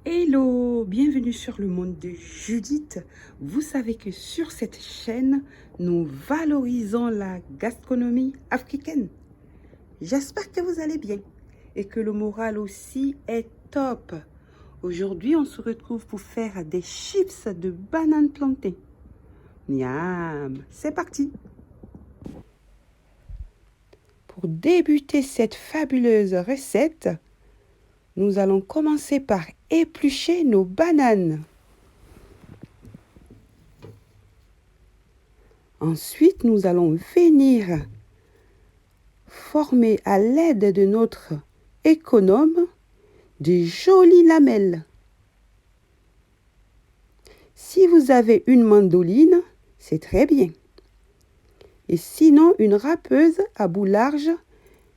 Hello, bienvenue sur le monde de Judith. Vous savez que sur cette chaîne, nous valorisons la gastronomie africaine. J'espère que vous allez bien et que le moral aussi est top. Aujourd'hui, on se retrouve pour faire des chips de bananes plantées. Miam, c'est parti. Pour débuter cette fabuleuse recette, nous allons commencer par éplucher nos bananes. Ensuite, nous allons venir former à l'aide de notre économe de jolies lamelles. Si vous avez une mandoline, c'est très bien. Et sinon, une râpeuse à bout large,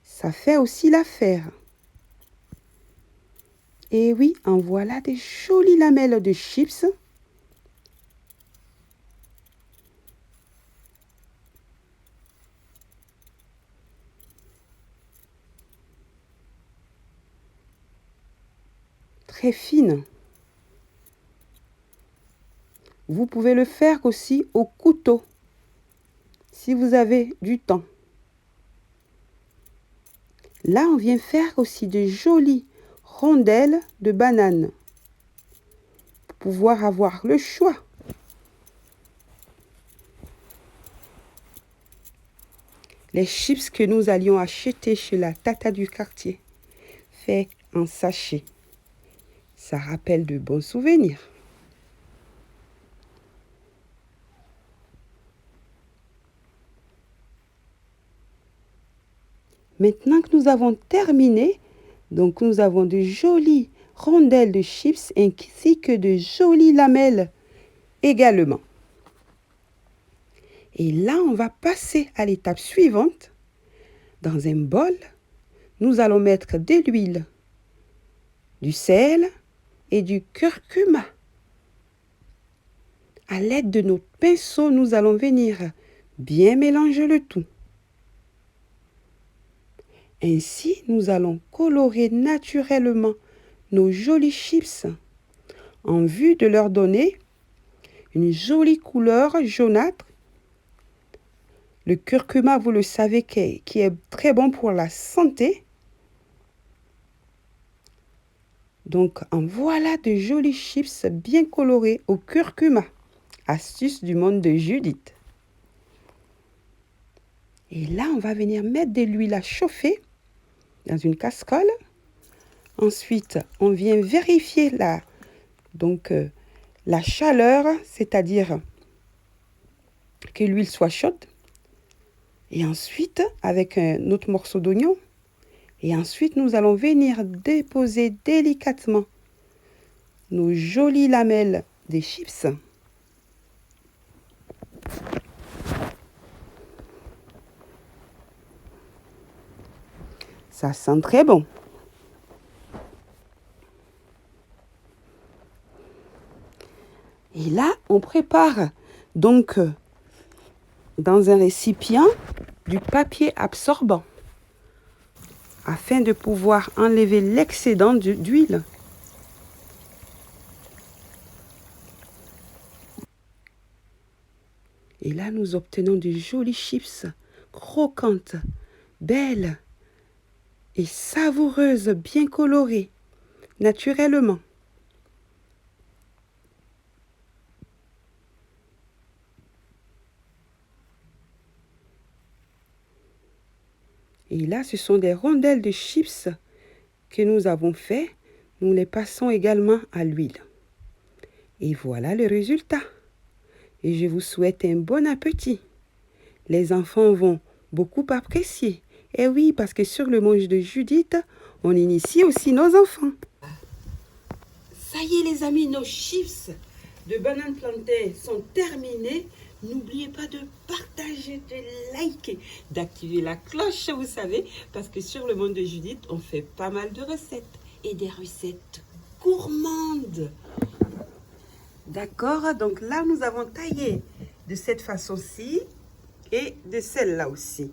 ça fait aussi l'affaire. Et oui, en voilà des jolies lamelles de chips. Très fines. Vous pouvez le faire aussi au couteau, si vous avez du temps. Là, on vient faire aussi de jolies rondelles de bananes pour pouvoir avoir le choix. Les chips que nous allions acheter chez la tata du quartier, fait en sachet. Ça rappelle de bons souvenirs. Maintenant que nous avons terminé, donc nous avons de jolies rondelles de chips ainsi que de jolies lamelles également. Et là, on va passer à l'étape suivante. Dans un bol, nous allons mettre de l'huile, du sel et du curcuma. À l'aide de nos pinceaux, nous allons venir bien mélanger le tout. Ainsi, nous allons colorer naturellement nos jolis chips en vue de leur donner une jolie couleur jaunâtre. Le curcuma, vous le savez, qui est très bon pour la santé. Donc, en voilà de jolis chips bien colorés au curcuma. Astuce du monde de Judith. Et là, on va venir mettre de l'huile à chauffer dans une casserole. Ensuite, on vient vérifier la chaleur, c'est-à-dire que l'huile soit chaude. Et ensuite, avec un autre morceau d'oignon. Et ensuite, nous allons venir déposer délicatement nos jolies lamelles des chips. Ça sent très bon. Et là, on prépare donc dans un récipient du papier absorbant afin de pouvoir enlever l'excédent d'huile. Et là, nous obtenons de jolies chips croquantes, belles et savoureuses, bien colorées, naturellement. Et là, ce sont des rondelles de chips que nous avons fait. Nous les passons également à l'huile. Et voilà le résultat. Et je vous souhaite un bon appétit. Les enfants vont beaucoup apprécier. Et oui, parce que sur le manche de Judith, on initie aussi nos enfants. Ça y est les amis, nos chips de bananes plantées sont terminés. N'oubliez pas de partager, de liker, d'activer la cloche, vous savez, parce que sur le monde de Judith, on fait pas mal de recettes et des recettes gourmandes. D'accord, donc là, nous avons taillé de cette façon-ci et de celle-là aussi.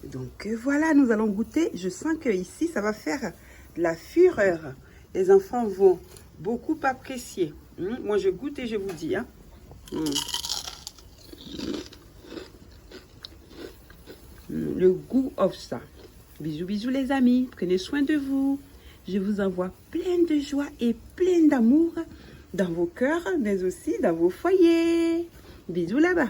Donc voilà, nous allons goûter. Je sens que ici, ça va faire de la fureur. Les enfants vont beaucoup apprécié. Moi, je goûte et je vous dis. Hein. Le goût of ça. Bisous, bisous les amis. Prenez soin de vous. Je vous envoie plein de joie et plein d'amour dans vos cœurs, mais aussi dans vos foyers. Bisous là-bas.